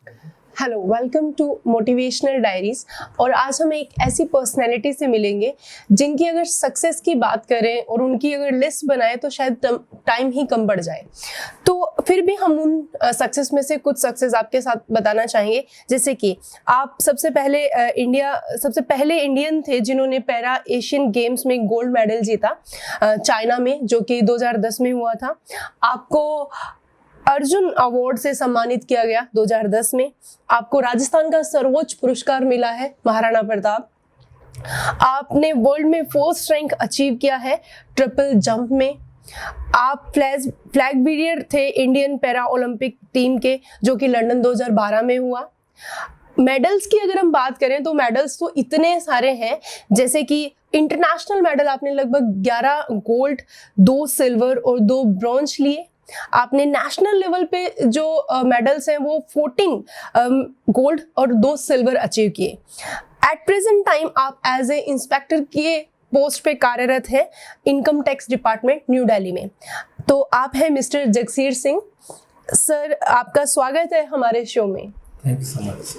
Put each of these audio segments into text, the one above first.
Hello, welcome to Motivational Diaries. और आज हम एक ऐसी पर्सनैलिटी से मिलेंगे जिनकी अगर सक्सेस की बात करें और उनकी अगर लिस्ट बनाए तो शायद टाइम ही कम पड़ जाए। तो फिर भी हम उन सक्सेस में से कुछ सक्सेस आपके साथ बताना चाहेंगे। जैसे कि आप सबसे पहले इंडियन थे जिन्होंने पैरा एशियन गेम्स में गोल्ड मेडल जीता चाइना में, जो कि 2010 में हुआ था। आपको अर्जुन अवार्ड से सम्मानित किया गया 2010 में। आपको राजस्थान का सर्वोच्च पुरस्कार मिला है महाराणा प्रताप। आपने वर्ल्ड में 4th रैंक अचीव किया है ट्रिपल जंप में। आप फ्लैग बेरियर थे इंडियन पैरा ओलंपिक टीम के, जो कि लंदन 2012 में हुआ। मेडल्स की अगर हम बात करें तो मेडल्स तो इतने सारे हैं, जैसे कि इंटरनेशनल मेडल आपने लगभग 11 गोल्ड, 2 सिल्वर और 2 ब्रॉन्ज लिए। आपने नेशनल लेवल पे जो मेडल्स हैं वो 14 गोल्ड और 2 सिल्वर अचीव किए। एट प्रेजेंट टाइम आप एज ए इंस्पेक्टर के पोस्ट पे कार्यरत हैं income tax department new Delhi में। तो आप हैं मिस्टर जगसीर सिंह। सर, आपका स्वागत है हमारे शो में। Thank you so much.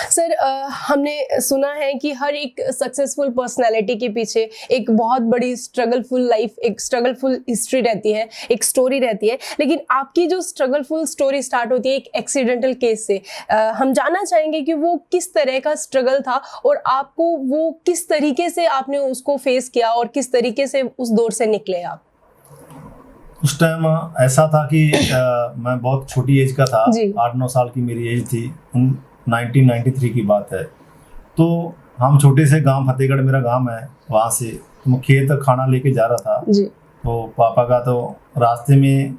Sir, हमने सुना है कि हर एक सक्सेसफुल पर्सनालिटी के पीछे एक बहुत बड़ी स्ट्रगलफुल लाइफ, एक स्ट्रगलफुल हिस्ट्री रहती है, एक स्टोरी रहती है। लेकिन आपकी जो स्ट्रगलफुल स्टोरी स्टार्ट होती है एक एक्सीडेंटल केस से। हम जानना चाहेंगे कि वो किस तरह का स्ट्रगल था और आपको वो किस तरीके से आपने उसको फेस किया और किस तरीके से उस दौर से निकले आप। उस टाइम ऐसा था कि मैं बहुत छोटी एज का था, 8-9 साल की मेरी एज थी। 1993 की बात है। तो हम छोटे से गांव, फतेहगढ़ मेरा गांव है, वहाँ से मैं खेत खाना लेके जा रहा था जी। तो पापा का तो रास्ते में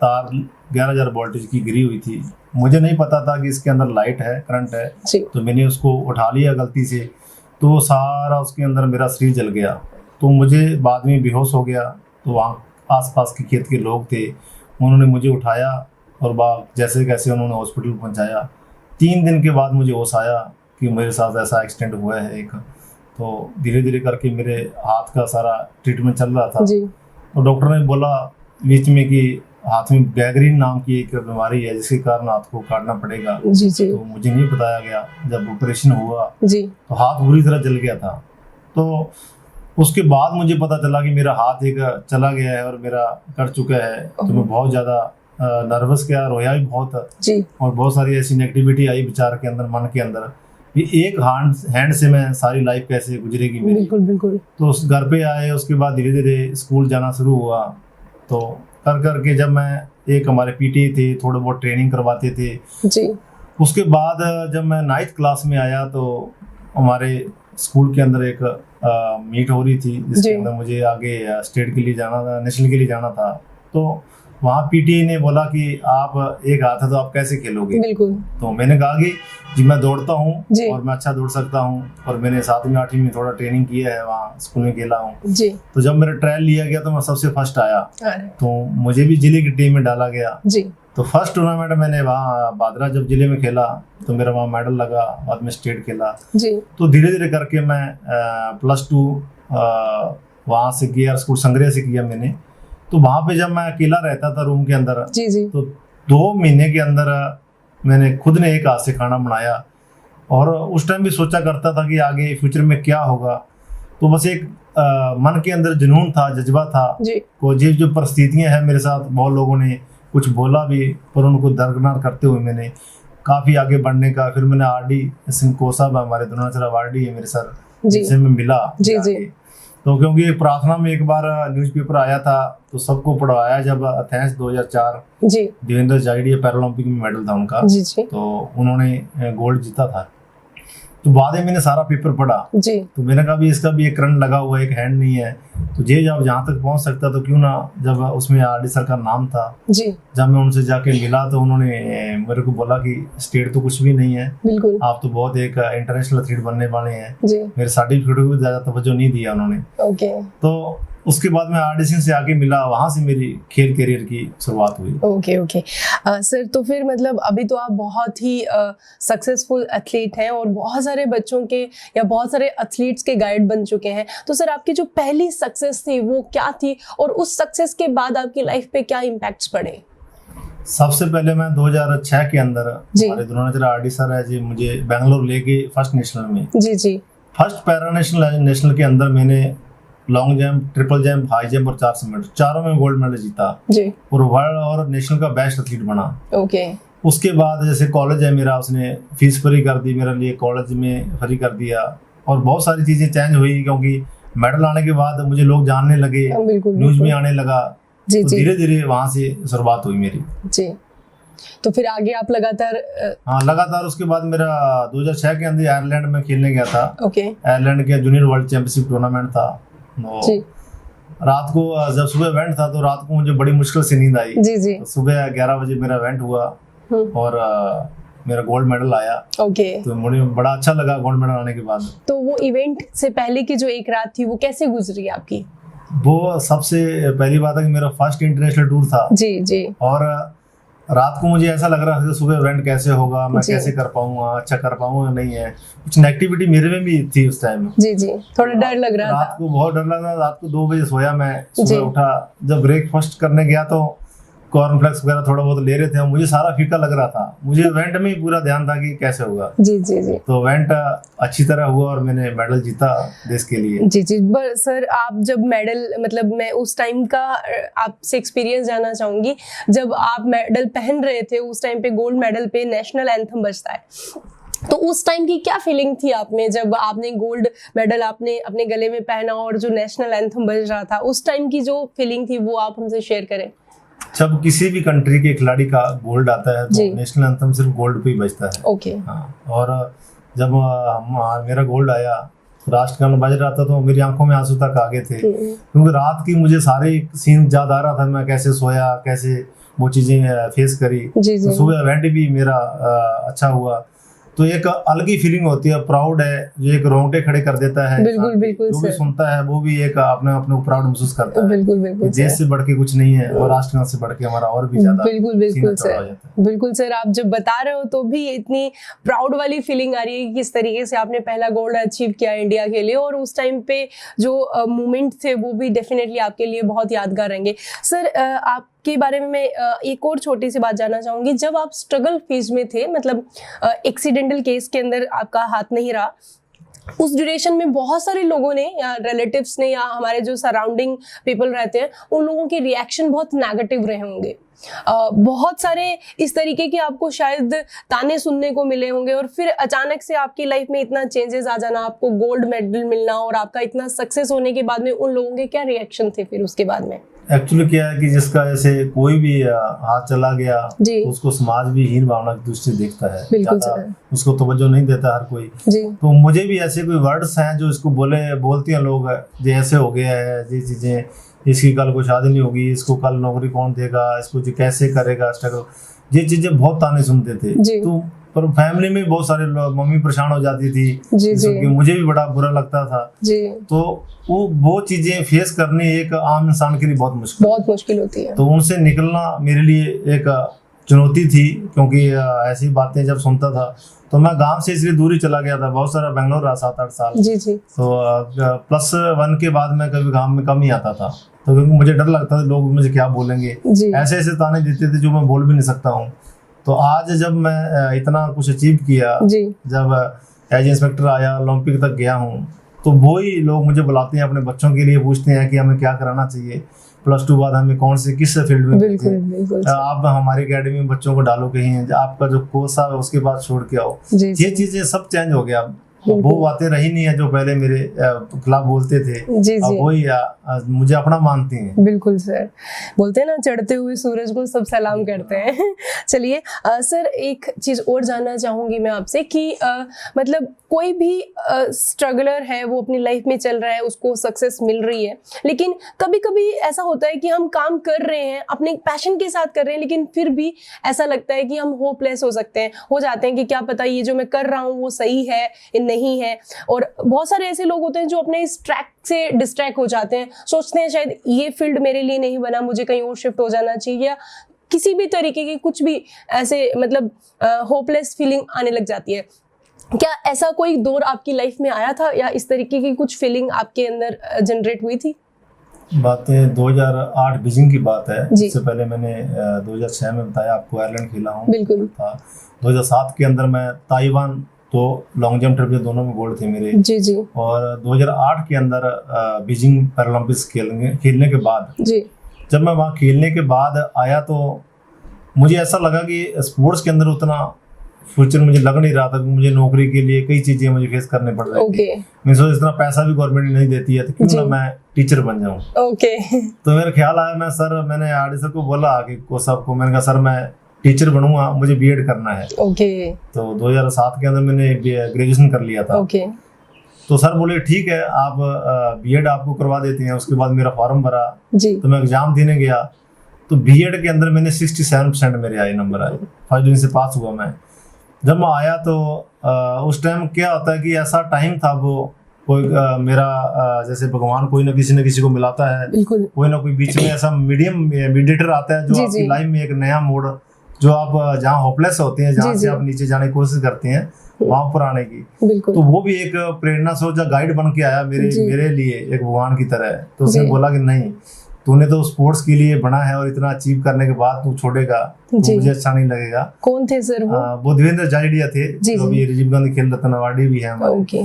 तार 11,000 वोल्टेज की गिरी हुई थी। मुझे नहीं पता था कि इसके अंदर लाइट है, करंट है। तो मैंने उसको उठा लिया गलती से, तो सारा उसके अंदर मेरा शरीर जल गया। तो मुझे बाद में बेहोश हो गया। तो वहाँ आसपास के खेत के लोग थे, उन्होंने मुझे उठाया और जैसे कैसे उन्होंने हॉस्पिटल पहुंचाया। 3 दिन के बाद मुझे होश आया कि मेरे साथ ऐसा एक्सीडेंट हुआ है एक। तो धीरे धीरे करके मेरे हाथ का सारा ट्रीटमेंट चल रहा था। तो डॉक्टर ने बोला बीच में कि हाथ में गैंग्रीन नाम की एक बीमारी है जिसके कारण हाथ को काटना पड़ेगा। तो मुझे नहीं बताया गया। जब ऑपरेशन हुआ तो हाथ बुरी तरह जल गया था। तो उसके बाद मुझे पता चला कि मेरा हाथ एक चला गया है और मेरा कट चुका है। तो मैं बहुत ज़्यादा नर्वस किया, रोया भी बहुत और बहुत सारी ऐसी नेगेटिविटी आई विचार के अंदर, मन के अंदर कि एक हैंड से मैं सारी लाइफ कैसे गुजरेगी मेरी। बिल्कुल। तो उस घर पे आए, उसके बाद धीरे धीरे स्कूल जाना शुरू हुआ। तो कर के जब मैं, एक हमारे पीटी थे, थोड़ा बहुत ट्रेनिंग करवाते थे जी। उसके बाद जब मैं 9th क्लास में आया तो हमारे स्कूल के अंदर एक मीट हो रही थी जिसके अंदर मुझे आगे स्टेट के लिए जाना था, नेशनल के लिए जाना था। तो वहाँ पीटी ने बोला कि आप एक हाथ है तो आप कैसे खेलोगे। बिल्कुल। तो मैंने कहा कि जी मैं दौड़ता हूँ और मैं अच्छा दौड़ सकता हूँ, और मैंने 7वीं 8वीं में थोड़ा ट्रेनिंग किया है, वहाँ स्कूल में खेला हूँ। तो जब मेरा ट्रायल लिया गया तो मैं सबसे फर्स्ट आया। तो मुझे भी जिले की टीम में डाला गया। तो फर्स्ट टूर्नामेंट मैंने वहाँ बादरा जब जिले में खेला तो मेरा वहाँ मेडल लगा। बाद में स्टेट खेला। तो धीरे धीरे करके मैं +2 वहाँ से किया, स्कूल संग्रह से किया मैंने। तो वहाँ पे जब मैं अकेला रहता था रूम के अंदर तो 2 महीने के अंदर मैंने खुद ने एक हाथ से खाना बनाया। और उस टाइम भी सोचा करता था कि आगे फ्यूचर में क्या होगा। तो बस एक मन के अंदर जुनून था, जज्बा था। को जो परिस्थितियाँ हैं मेरे साथ, बहुत लोगों ने कुछ बोला भी, पर उनको दरकिनार करते हुए मैंने काफ़ी आगे बढ़ने का। फिर मैंने RD सिंह कोसा, हमारे द्रोणाचार्य RD है मेरे सर, जिनसे मैं मिला। तो क्योंकि एक प्रार्थना में एक बार न्यूज़पेपर आया था तो सबको पढ़वाया। जब एथेंस 2004 देवेंद्र जाइडिया पैरालंपिक में मेडल था उनका, तो उन्होंने गोल्ड जीता था। तो बाद में मैंने सारा पेपर पढ़ा तो मैंने कहा भी इसका भी एक करंट लगा हुआ है, एक हैंड नहीं है। तो जब जहाँ तक पहुँच सकता तो क्यों ना। जब उसमें RD सर का नाम था, जब मैं उनसे जाके मिला तो उन्होंने मेरे को बोला कि स्टेट तो कुछ भी नहीं है, आप तो बहुत एक इंटरनेशनल एथलीट बनने वाले हैं। मेरे सर्टिफिकेट को भी ज़्यादा तवज्जो नहीं दिया उन्होंने। तो उसके बाद मैं RD सिंह से आके मिला, वहाँ से मेरी खेल करियर की शुरुआत हुई। ओके। सर, तो फिर मतलब अभी तो आप बहुत ही सक्सेसफुल एथलीट हैं और बहुत सारे बच्चों के या बहुत सारे एथलीट्स के गाइड बन चुके हैं। तो सर, आपकी जो पहली सक्सेस थी वो क्या थी और उस सक्सेस के बाद आपकी लाइफ पे क्या इम्पैक्ट्स पड़े? सबसे पहले मैं 2006 के अंदर हमारे द्रोणाचार्य आरडी सर है जी, मुझे बेंगलोर लेके फर्स्ट नेशनल में जी फर्स्ट पैरा नेशनल के अंदर मैंने long jump, triple jump, high jump और 400 मीटर चारों में गोल्ड मेडल जीता जी और वर्ल्ड और नेशनल का बेस्ट एथलीट बना। ओके। उसके बाद जैसे कॉलेज है मेरा, उसने फीस फ्री कर दी मेरे लिए, कॉलेज में फ्री कर दिया और बहुत सारी चीजें चेंज हुई क्योंकि मेडल आने के बाद मुझे लोग जानने लगे, न्यूज में आने लगा, तो धीरे धीरे वहां से शुरुआत हुई मेरी जी। तो फिर आगे आप लगातार लगातार उसके बाद मेरा 2006 के अंदर आयरलैंड में खेलने गया था। ओके। आयरलैंड के जूनियर वर्ल्ड चैंपियनशिप टूर्नामेंट था। जी। रात को जब सुबह इवेंट था तो रात को मुझे बड़ी मुश्किल से नींद आई जी। तो सुबह 11 बजे मेरा इवेंट हुआ और मेरा गोल्ड मेडल आया। ओके। तो मुझे बड़ा अच्छा लगा गोल्ड मेडल आने के बाद। तो वो इवेंट से पहले की जो एक रात थी वो कैसे गुजरी आपकी? वो सबसे पहली बात है कि मेरा फर्स्ट इंटरनेशनल टूर था जी। और रात को मुझे ऐसा लग रहा था कि सुबह इवेंट कैसे होगा, मैं कैसे कर पाऊंगा, अच्छा कर पाऊंगा नहीं है, कुछ नेगेटिविटी मेरे में भी थी उस टाइम जी। थोड़ा डर लग रहा था रात को, बहुत डर लग रहा था। रात को 2 बजे सोया मैं, सुबह उठा, जब ब्रेकफास्ट करने गया तो कॉर्नफ्लेक्स वगैरह थोड़ा बहुत ले रहे थे, मुझे सारा फीका लग रहा था। मुझे इवेंट में ही पूरा ध्यान था कि कैसे होगा जी। तो इवेंट अच्छी तरह हुआ और मैंने मेडल जीता देश के लिए जी। सर आप जब मेडल, मतलब मैं उस टाइम का आपसे एक्सपीरियंस जानना चाहूंगी, जब आप मेडल पहन रहे थे उस टाइम पे गोल्ड मेडल पे नेशनल एंथम बजता है, तो उस टाइम की क्या फीलिंग थी आप में जब आपने गोल्ड मेडल आपने अपने गले में पहना और जो नेशनल एंथम बज रहा था, उस टाइम की जो फीलिंग थी वो आप हमसे शेयर करें। जब किसी भी कंट्री के खिलाड़ी का गोल्ड आता है तो नेशनल एंथम सिर्फ गोल्ड पे ही बजता है। ओके। हाँ, और जब मेरा गोल्ड आया, राष्ट्रगान बज रहा था तो मेरी आंखों में आंसू तक आ गए थे क्योंकि रात की मुझे सारे सीन याद आ रहा था, मैं कैसे सोया, कैसे वो चीजें फेस करी। तो सुबह इवेंट भी मेरा अच्छा हुआ, तो एक अलग ही फीलिंग होती है, प्राउड है, जो एक रोंगटे खड़े कर देता है। बिल्कुल जो भी सुनता है वो भी एक अपने को प्राउड महसूस करता है। बिल्कुल देश से बढ़ के कुछ नहीं है और राष्ट्रगान से बढ़ के हमारा और भी ज्यादा। बिल्कुल सर, आप जब बता रहे हो तो भी इतनी प्राउड वाली फीलिंग आ रही है कि किस तरीके से आपने पहला गोल्ड अचीव किया इंडिया के लिए, और उस टाइम पे जो मोमेंट थे वो भी डेफिनेटली आपके लिए बहुत यादगार रहेंगे। सर आपके बारे में मैं एक और छोटी सी बात जानना चाहूंगी, जब आप स्ट्रगल फेज में थे, मतलब एक्सीडेंटल केस के अंदर आपका हाथ नहीं रहा, उस ड्यूरेशन में बहुत सारे लोगों ने या रिलेटिव्स ने या हमारे जो सराउंडिंग पीपल रहते हैं उन लोगों के रिएक्शन बहुत नेगेटिव रहे होंगे, बहुत सारे इस तरीके के आपको शायद ताने सुनने को मिले होंगे, और फिर अचानक से आपकी लाइफ में इतना चेंजेस आ जाना, आपको गोल्ड मेडल मिलना और आपका इतना सक्सेस होने के बाद में उन लोगों के क्या रिएक्शन थे फिर उसके बाद में? एक्चुअली क्या है कि जिसका ऐसे कोई भी हाथ चला गया तो उसको समाज भी हीन भावना की दृष्टि से देखता है, ज्यादा उसको तवज्जो नहीं देता हर कोई। तो मुझे भी ऐसे कोई वर्ड्स हैं जो इसको बोलते हैं लोग, जो ऐसे हो गया है ये चीजें, इसकी कल को शादी नहीं होगी, इसको कल नौकरी कौन देगा, इसको जो कैसे करेगा स्ट्रगल, ये चीजें बहुत ताने सुनते थे। तो पर फैमिली में बहुत सारे लोग, मम्मी परेशान हो जाती थी जी। मुझे भी बड़ा बुरा लगता था जी। तो वो चीजें फेस करनी एक आम इंसान के लिए बहुत मुश्किल होती है। तो उनसे निकलना मेरे लिए एक चुनौती थी, क्योंकि ऐसी बातें जब सुनता था तो मैं गांव से इसलिए दूरी चला गया था, बहुत सारा बेंगलोर रहा 7-8 साल जी। तो +1 के बाद मैं कभी गांव में कम ही आता था, तो क्योंकि मुझे डर लगता था लोग मुझे क्या बोलेंगे, ऐसे ताने देते थे जो मैं बोल भी नहीं सकता हूँ। तो आज जब मैं इतना कुछ अचीव किया, जब एज इंस्पेक्टर आया, ओलंपिक तक गया हूँ, तो वो ही लोग मुझे बुलाते हैं, अपने बच्चों के लिए पूछते हैं कि हमें क्या कराना चाहिए, +2 बाद हमें कौन से किस फील्ड में बिल्कुल आप हमारी एकेडमी में बच्चों को डालो कहीं, आपका जो कोर्स है उसके बाद छोड़ के आओ। ये चीजें सब चेंज हो गया, वो बातें रही नहीं है जो पहले मेरे खिलाफ बोलते थे जी। वही मुझे अपना मानते हैं। बिल्कुल सर, बोलते हैं ना चढ़ते हुए सूरज को सब सलाम करते हैं। चलिए सर, एक चीज और जानना चाहूंगी मैं आपसे कि मतलब कोई भी स्ट्रगलर है, वो अपनी लाइफ में चल रहा है, उसको सक्सेस मिल रही है, लेकिन कभी कभी ऐसा होता है कि हम काम कर रहे हैं, अपने पैशन के साथ कर रहे हैं, लेकिन फिर भी ऐसा लगता है कि हम होपलेस हो जाते हैं कि क्या पता ये जो मैं कर रहा हूँ वो सही है नहीं है। और बहुत सारे ऐसे लोग होते हैं जो अपने इस ट्रैक से डिस्ट्रैक्ट हो जाते हैं, सोचते हैं शायद ये फील्ड मेरे लिए नहीं बना, मुझे कहीं और शिफ्ट हो जाना चाहिए, या किसी भी तरीके की कुछ भी ऐसे मतलब होपलेस फीलिंग आने लग जाती है। क्या ऐसा कोई दौर आपकी लाइफ में आया था, या इस तरीके की कुछ फीलिंग आपके अंदर जनरेट हुई थी? बातें 2008 बीजिंग की बात है। इससे पहले मैंने 2006 में बताया आपको आयरलैंड खेला हूँ। बिल्कुल। 2007 के अंदर मैं ताइवान, तो लॉन्ग जंप ट्रिप दोनों में गोल्ड थे मेरे। जी जी। और 2008 के अंदर बीजिंग पैरालंपिक्स खेलने के बाद, जब मैं वहाँ खेलने के बाद आया तो मुझे ऐसा लगा कि स्पोर्ट्स के अंदर उतना फ्यूचर मुझे लग नहीं रहा था। मुझे नौकरी के लिए कई चीजें मुझे फेस करने पड़ रही थी। मैं सोच इतना पैसा भी गवर्नमेंट नहीं देती है, तो क्यों ना मैं टीचर बन जाऊं। तो मेरा ख्याल आया, मैंने आरडी सर को बोला कि कोच साहब को, मैंने कहा सर मैं टीचर बनूंगा, मुझे बीएड करना है। तो 2007 के अंदर मैंने ग्रेजुएशन कर लिया था। तो सर बोले ठीक है, आप बीएड आपको करवा देते हैं। उसके बाद मेरा फॉर्म भरा, तो मैं एग्जाम देने गया, तो बीएड के अंदर मैंने 67% मेरे आए नंबर आए, फर्स्ट डिवीजन से पास हुआ मैं। जब मैं आया तो उस टाइम क्या होता है कि ऐसा टाइम था, वो कोई मेरा जैसे भगवान कोई ना किसी को मिलाता है, कोई ना कोई बीच में ऐसा मीडिएटर आता है जो आपकी लाइफ में एक नया मोड़, जो आप जहाँ होपलेस होते हैं, जहाँ से आप नीचे जाने की कोशिश करते हैं, वहां पर आने की। तो वो भी एक प्रेरणा स्रोत गाइड बन के आया मेरे लिए, एक भगवान की तरह। तो उसने बोला कि नहीं, तूने तो स्पोर्ट्स के लिए बना है और इतना अचीव करने के बाद तू छोड़ेगा तो मुझे अच्छा नहीं लगेगा। कौन थे सर वो देवेंद्र जाडेजा थे, जो अभी राजीव गांधी खेल रत्न अवार्डी भी है हमारे।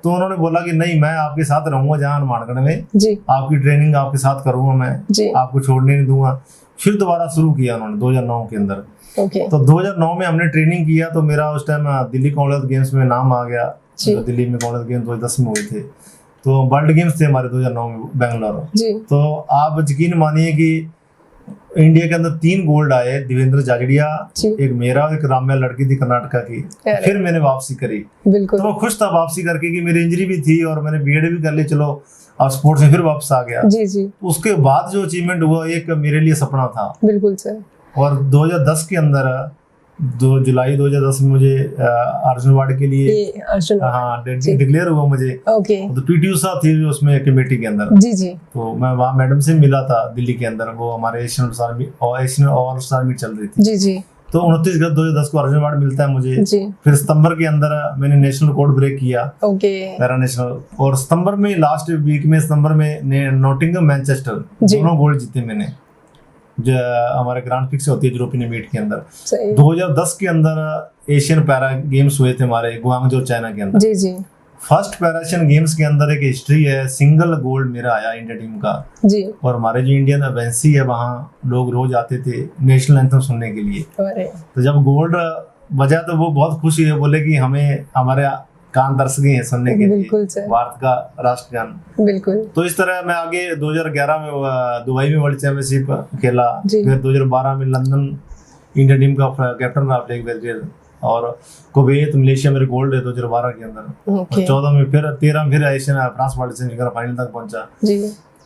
तो उन्होंने बोला कि नहीं, मैं आपके साथ रहूंगा जहाँ हनुमानगढ़ में, आपकी ट्रेनिंग आपके साथ करूंगा, मैं आपको छोड़ने नहीं दूंगा। फिर दोबारा शुरू किया उन्होंने 2009 के अंदर। तो 2009 में हमने ट्रेनिंग किया, तो मेरा उस टाइम दिल्ली कॉमनवेल्थ गेम्स में नाम आ गया। दिल्ली में कॉमनवेल्थ गेम्स 2010 में हुए थे, तो वर्ल्ड गेम्स थे हमारे 2009 में बेंगलोर। तो आप यकीन मानिए कि इंडिया के अंदर 3 गोल्ड आए, देवेंद्र जाडेजा, एक मेरा, एक राम्या लड़की थी कर्नाटका की। फिर मैंने वापसी करी, तो मैं खुश था वापसी करके कि मेरी इंजरी भी थी और मैंने बीएड भी कर ली, चलो और स्पोर्ट्स में फिर वापस आ गया। उसके बाद जो अचीवमेंट हुआ, एक मेरे लिए सपना था। बिल्कुल सर। और 2010 के अंदर 2 जुलाई 2010 में मुझे अर्जुन अवार्ड के लिए डिक्लेयर हुआ मुझे। तो पीटी उषा थी उसमें कमेटी के अंदर। तो मैं वहाँ मैडम से मिला था दिल्ली के अंदर, वो हमारे एशियन ऑल स्टार मीट चल रही थी। तो 29 अगस्त 2010 को अर्जुन अवार्ड मिलता है मुझे। फिर सितंबर के अंदर मैंने नेशनल रिकॉर्ड ब्रेक किया, पैरा नेशनल। और सितंबर में, लास्ट वीक में सितंबर में नॉटिंघम मैनचेस्टर दोनों गोल्ड जीते मैंने, जो हमारे ग्रांड फिक्स होती है यूरोपियन मीट के अंदर। 2010 के अंदर एशियन पैरा गेम्स हुए थे हमारे गुआंगझो, चाइना के अंदर। फर्स्ट पैरा एशियन गेम्स के अंदर एक हिस्ट्री है, सिंगल गोल्ड मेरा आया इंडिया टीम का। और हमारे जो इंडियन एवेंसी है, वहाँ लोग रोज आते थे नेशनल एंथम सुनने के लिए। तो जब गोल्ड बजा तो वो बहुत खुशी है, बोले कि हमें हमारे कान दर्श गए हैं सुनने के लिए भारत का राष्ट्रगान। बिल्कुल। तो इस तरह मैं आगे 2011 में दुबई में वर्ल्ड चैंपियनशिप खेला, फिर 2012 में लंदन इंडिया टीम का कैप्टन रहा फ्लैग बेयरर, और कुवैत मलेशिया मेरे गोल्ड है 2012 के अंदर। 14 में फिर 13 में फिर Asian France world championship final तक पहुंचा।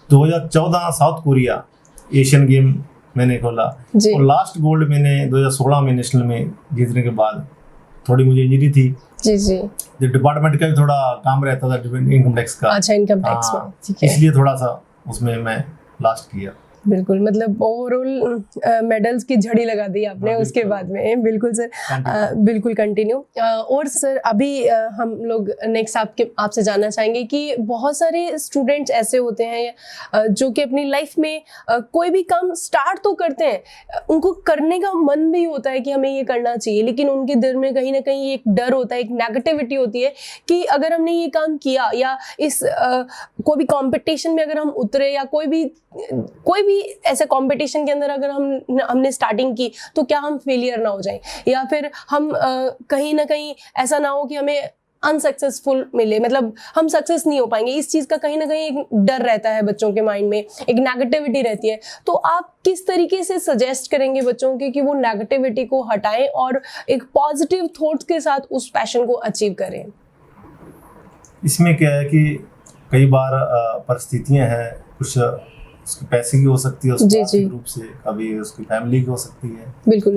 2014 साउथ कोरिया एशियन गेम मैंने खोला, और लास्ट गोल्ड मैंने 2016 में नेशनल में जीतने के बाद थोड़ी मुझे इंजरी थी। जो डिपार्टमेंट का भी थोड़ा काम रहता था, इनकम टैक्स का। अच्छा, इनकम टैक्स में, इसलिए थोड़ा सा उसमें मैं लास्ट किया। बिल्कुल, मतलब ओवरऑल मेडल्स की झड़ी लगा दी आपने उसके बाद में। बिल्कुल सर, बिल्कुल कंटिन्यू। और सर अभी हम लोग नेक्स्ट आपसे जानना चाहेंगे कि बहुत सारे स्टूडेंट्स ऐसे होते हैं जो कि अपनी लाइफ में कोई भी काम स्टार्ट तो करते हैं, उनको करने का मन भी होता है कि हमें ये करना चाहिए, लेकिन उनके दिल में कहीं ना कहीं एक डर होता है, एक नेगेटिविटी होती है कि अगर हमने ये काम किया या इस कोई भी कंपटीशन में अगर हम उतरे, या कोई भी ऐसे कंपटीशन के अंदर अगर हमने स्टार्टिंग की, तो क्या हम फेलियर ना हो जाएं, या फिर हम कहीं ना कहीं ऐसा ना हो कि हमें अनसक्सेसफुल मिले, मतलब हम सक्सेस नहीं हो पाएंगे। इस चीज का कहीं ना कहीं एक डर रहता है बच्चों के माइंड में, एक नेगेटिविटी रहती है। तो आप किस तरीके से सजेस्ट करेंगे बच्चों के कि वो नेगेटिविटी को हटाएं और एक पॉजिटिव थॉट्स के साथ उस पैशन को अचीव करें? इसमें क्या है कि कई बार परिस्थितियां हैं, कुछ उसके पैसे की हो सकती है, उसके आर्थिक रूप से, कभी उसकी फैमिली की हो सकती है। बिल्कुल।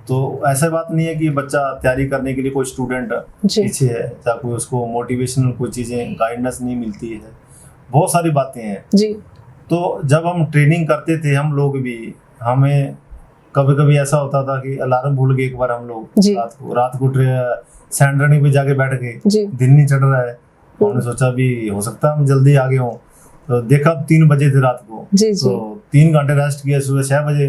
तो ऐसा बात नहीं है कि बच्चा तैयारी करने के लिए कोई स्टूडेंट पीछे है, या कोई उसको मोटिवेशनल कोई चीजें गाइडेंस नहीं मिलती है, बहुत सारी बातें हैं जी। तो जब हम ट्रेनिंग करते थे हम लोग भी, हमें कभी कभी ऐसा होता था कि अलार्म भूल गए एक बार हम लोग, रात को सैंड रनिंग पे जाके बैठ गए, दिन नहीं चढ़ रहा है, हमने सोचा भी हो सकता है हम जल्दी आगे हों, तो देखा 3 बजे थे रात को, जी जी, तो 3 घंटे रेस्ट किया, सुबह 6 बजे,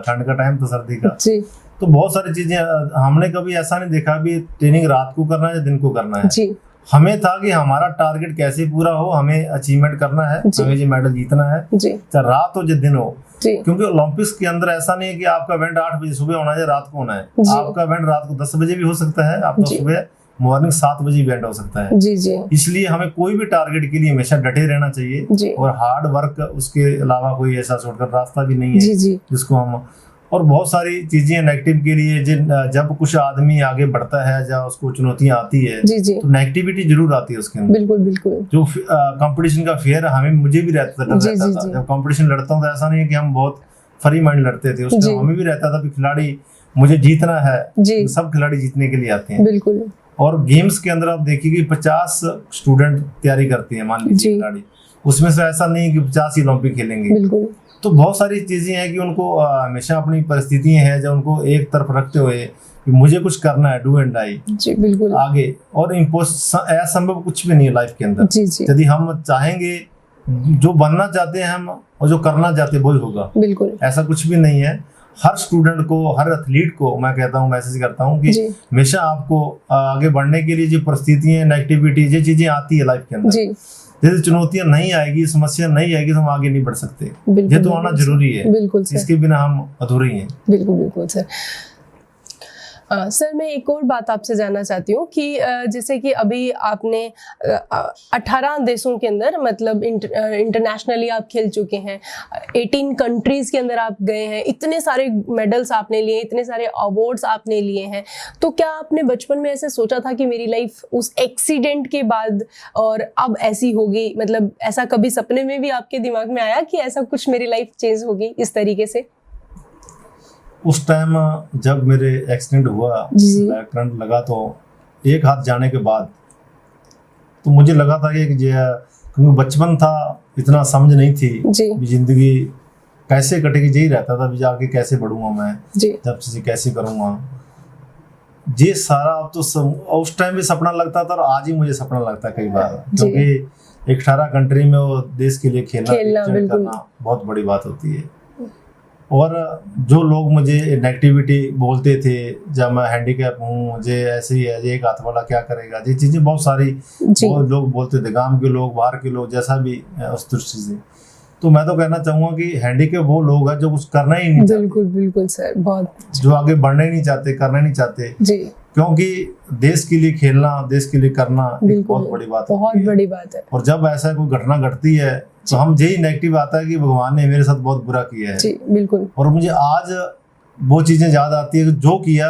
ठंड का टाइम था, सर्दी का जी, तो बहुत सारी चीजें हमने कभी ऐसा नहीं देखा भी ट्रेनिंग रात को करना है या दिन को करना है जी, हमें था कि हमारा टारगेट कैसे पूरा हो, हमें अचीवमेंट करना है, हमें जो मेडल जीतना है, चाहे रात हो या दिन हो, क्योंकि ओलंपिक्स के अंदर ऐसा नहीं है कि आपका इवेंट 8 बजे सुबह होना है या रात को होना है, आपका इवेंट रात को 10 बजे भी हो सकता है, आपका सुबह मॉर्निंग 7 बजे इवेंट हो सकता है। जी जी, इसलिए हमें कोई भी टारगेट के लिए हमेशा डटे रहना चाहिए और हार्ड वर्क, उसके अलावा कोई ऐसा शॉर्टकट रास्ता भी नहीं है जिसको हम, और बहुत सारी चीजें नेगेटिव के लिए जब कुछ आदमी आगे बढ़ता है, जब उसको चुनौतियां आती है तो नेगेटिविटी जरूर आती है उसके अंदर। बिल्कुल बिल्कुल, जो कंपटीशन का फेयर मुझे भी रहता था, जब कंपटीशन लड़ता हूँ तो ऐसा नहीं है कि हम बहुत फ्री माइंड लड़ते थे, उसमें हमें भी रहता था कि खिलाड़ी मुझे जीतना है, सब खिलाड़ी जीतने के लिए आते हैं। बिल्कुल, और गेम्स के अंदर आप देखिए कि 50 स्टूडेंट तैयारी करते हैं, मान लीजिए खिलाड़ी, उसमें से ऐसा नहीं कि 50 ही ओलंपिक खेलेंगे। बिल्कुल, तो बहुत सारी चीजें हैं कि उनको हमेशा अपनी परिस्थितियां हैं जो उनको एक तरफ रखते हुए कि मुझे कुछ करना है, डू एंड डाई, जी बिल्कुल आगे, और असंभव कुछ भी नहीं है लाइफ के अंदर। यदि हम चाहेंगे, जो बनना चाहते हैं हम और जो करना चाहते हैं वही होगा। बिल्कुल, ऐसा कुछ भी नहीं है। हर स्टूडेंट को, हर एथलीट को मैं कहता हूँ, मैसेज करता हूँ कि हमेशा आपको आगे बढ़ने के लिए जो परिस्थितियां, नेगेटिविटी, ये चीजें आती है लाइफ के अंदर, जैसे चुनौतियां नहीं आएगी, समस्या नहीं आएगी तो हम आगे नहीं बढ़ सकते। ये तो आना जरूरी है। बिल्कुल, इसके बिना हम अधूरे हैं। बिल्कुल बिल्कुल सर। सर मैं एक और बात आपसे जानना चाहती हूँ कि जैसे कि अभी आपने 18 देशों के अंदर, मतलब इंटरनेशनली आप खेल चुके हैं, 18 कंट्रीज के अंदर आप गए हैं, इतने सारे मेडल्स आपने लिए, इतने सारे अवार्ड्स आपने लिए हैं, तो क्या आपने बचपन में ऐसे सोचा था कि मेरी लाइफ उस एक्सीडेंट के बाद और अब ऐसी होगी? मतलब ऐसा कभी सपने में भी आपके दिमाग में आया कि ऐसा कुछ मेरी लाइफ चेंज होगी इस तरीके से? उस टाइम जब मेरे एक्सीडेंट हुआ, करंट लगा, तो एक हाथ जाने के बाद तो मुझे लगा था कि क्योंकि बचपन था, इतना समझ नहीं थी जिंदगी कैसे कटेगी, यही रहता था भी आगे कैसे बढ़ूंगा मैं, जब चीजें कैसे करूंगा, ये सारा। अब तो उस टाइम भी सपना लगता था और आज ही मुझे सपना लगता है कई बार, क्योंकि 18 कंट्री में वो देश के लिए खेलना करना बहुत बड़ी बात होती है। और जो लोग मुझे नेगेटिविटी बोलते थे, जब मैं हैंडीकैप हूँ, मुझे ऐसे ही है, एक हाथ वाला क्या करेगा, ये चीज़ें बहुत सारी लोग बोलते थे, गांव के लोग, बाहर के लोग, जैसा भी उस दृष्टि से। तो मैं तो कहना चाहूँगा कि हैंडीकैप वो लोग हैं जो कुछ करना ही नहीं चाहते। बिल्कुल बिल्कुल सर, बहुत, जो आगे बढ़ना ही नहीं चाहते, करना नहीं चाहते जी, क्योंकि देश के लिए खेलना, देश के लिए करना एक बहुत बड़ी बात है, बहुत बड़ी बात है। और जब ऐसा कोई घटना घटती है तो हम यही नेगेटिव आता है कि भगवान ने मेरे साथ बहुत बुरा किया है। जी बिल्कुल। और मुझे आज वो चीजें याद आती है कि जो किया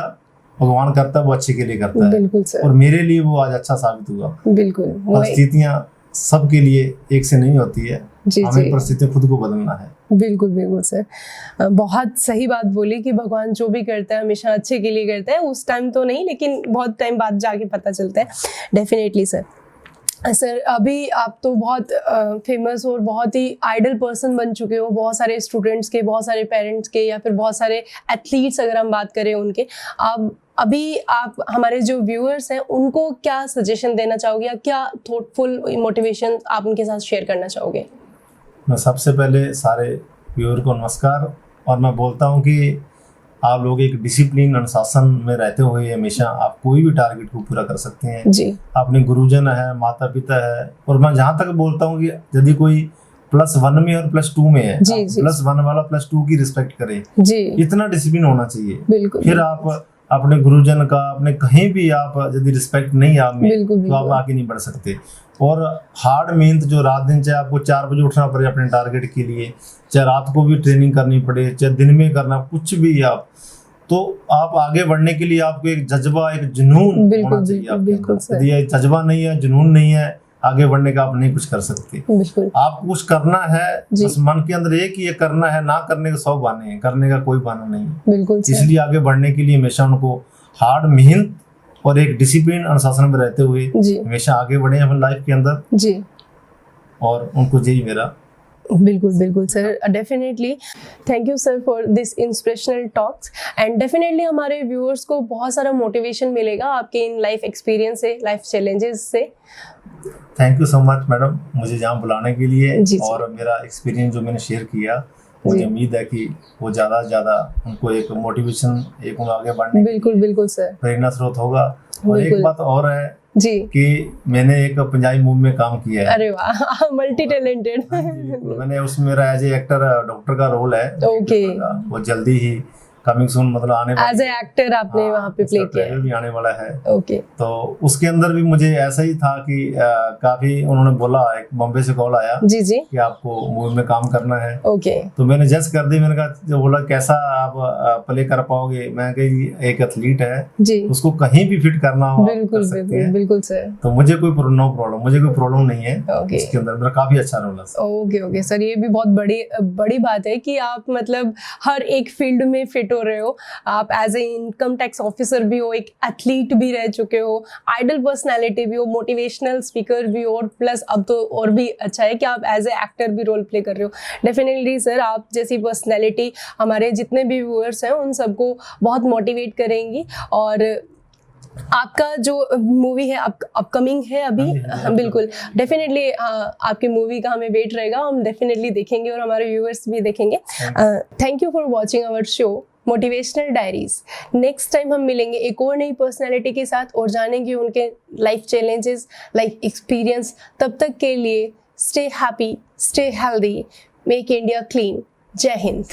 भगवान करता है वो अच्छे के लिए करता है। बिल्कुल सर। और मेरे लिए वो आज अच्छा साबित हुआ। बिल्कुल। परिस्थितियां सबके लिए एक से नहीं होती है, हमें परिस्थितियां खुद को बदलना है। बिल्कुल बिल्कुल सर, बहुत सही बात बोली कि भगवान जो भी करता है हमेशा अच्छे के लिए करता है। उस टाइम तो नहीं, लेकिन बहुत टाइम बाद जाके पता चलता है। Definitely sir. सर अभी आप तो बहुत फेमस और बहुत ही आइडल पर्सन बन चुके हो, बहुत सारे स्टूडेंट्स के, बहुत सारे पेरेंट्स के, या फिर बहुत सारे एथलीट्स अगर हम बात करें उनके, आप हमारे जो व्यूअर्स हैं उनको क्या सजेशन देना चाहोगे या क्या थॉटफुल मोटिवेशन आप उनके साथ शेयर करना चाहोगे? मैं सबसे पहले सारे व्यूअर को नमस्कार, और मैं बोलता हूँ कि आप लोग एक डिसिप्लिन, अनुशासन में रहते हुए हमेशा आप कोई भी टारगेट को पूरा कर सकते हैं जी। अपने गुरुजन है, माता पिता है, और मैं जहाँ तक बोलता हूँ कि यदि कोई +1 में और +2 में है, +1 वाला +2 की रिस्पेक्ट करे जी। इतना डिसिप्लिन होना चाहिए। बिल्कुल। फिर आप अपने गुरुजन का, अपने कहीं भी आप यदि रिस्पेक्ट नहीं आप में, तो आप आगे नहीं बढ़ सकते। और हार्ड मेहनत, जो रात दिन, चाहे आपको 4 बजे उठना पड़े अपने टारगेट के लिए, चाहे रात को भी ट्रेनिंग करनी पड़े, चाहे दिन में करना, कुछ भी आप, तो आप आगे बढ़ने के लिए आपको एक जज्बा, एक जुनून होना चाहिए आपके अंदर। यदि ये जज्बा नहीं है, जुनून नहीं है, आगे बढ़ने का आप नहीं कुछ कर सकते। आपको कुछ करना है, बस मन के अंदर एक ये करना है, ना करने के 100 बहाने हैं, करने का कोई बहाना नहीं है। बिल्कुल। इसलिए आगे बढ़ने के लिए हमेशा उनको हार्ड मेहनत और एक डिसिप्लिन, अनुशासन में रहते हुए हमेशा आगे बढ़े अपनी लाइफ के अंदर जी। और उनको यही मेरा। बिल्कुल बिल्कुल sir, definitely thank you sir for this inspirational talks, and definitely हमारे व्यूअर्स को बहुत सारा मोटिवेशन मिलेगा आपके इन लाइफ एक्सपीरियंस से, लाइफ चैलेंजेस से। Thank you so much madam, मुझे जहाँ बुलाने के लिए और मेरा एक्सपीरियंस जो मैंने शेयर किया, मुझे उम्मीद है कि वो ज़्यादा से ज़्यादा उनको एक मोटिवेशन, एक आगे बढ़ने बिल्कुल सर प्रेरणा स्रोत होगा। और एक बात और है जी कि मैंने एक पंजाबी मूवी में काम किया है। अरे वाह, मल्टी टैलेंटेड। मैंने उसमें मेरा एज ए एक्टर डॉक्टर का रोल है। ओके, वो जल्दी ही कमिंग सून, मतलब आने वाला एज ए एक्टर आपने वहाँ पे प्ले किया भी आने वाला है। ओके, तो उसके अंदर भी मुझे ऐसा ही था कि काफी उन्होंने बोला, एक बॉम्बे से कॉल आया जी कि आपको मूवी में काम करना है। ओके, तो मैंने जज कर दी, मैंने कहा, जो बोला कैसा आप प्ले कर पाओगे, मैं कही एक एथलीट है जी, उसको कहीं भी फिट करना हो बिल्कुल सर, तो मुझे कोई नो प्रॉब्लम, मुझे कोई प्रॉब्लम नहीं है। इसके अंदर मेरा काफी अच्छा रोल है। ओके सर, ये भी बहुत बड़ी बात है कि आप मतलब हर एक फील्ड में फिट हो रहे हो। आप as a income tax officer भी हो, एक एथलीट भी रह चुके हो, आइडल पर्सनालिटी भी हो, मोटिवेशनल स्पीकर भी हो, और प्लस अब तो और भी अच्छा है कि आप एज ए एक्टर भी रोल प्ले कर रहे हो। डेफिनेटली सर, आप जैसी पर्सनैलिटी हमारे जितने भी व्यूअर्स हैं उन सबको बहुत मोटिवेट करेंगी। और आपका जो मूवी है अपकमिंग है अभी, बिल्कुल डेफिनेटली आपकी मूवी का हमें वेट रहेगा, हम डेफिनेटली देखेंगे और हमारे व्यूअर्स भी देखेंगे। Thank you for watching our show Motivational Diaries. Next time हम मिलेंगे एक और नई पर्सनैलिटी के साथ और जानेंगे उनके लाइफ चैलेंजेस, लाइफ एक्सपीरियंस। तब तक के लिए stay happy, stay healthy, make India clean. जय हिंद।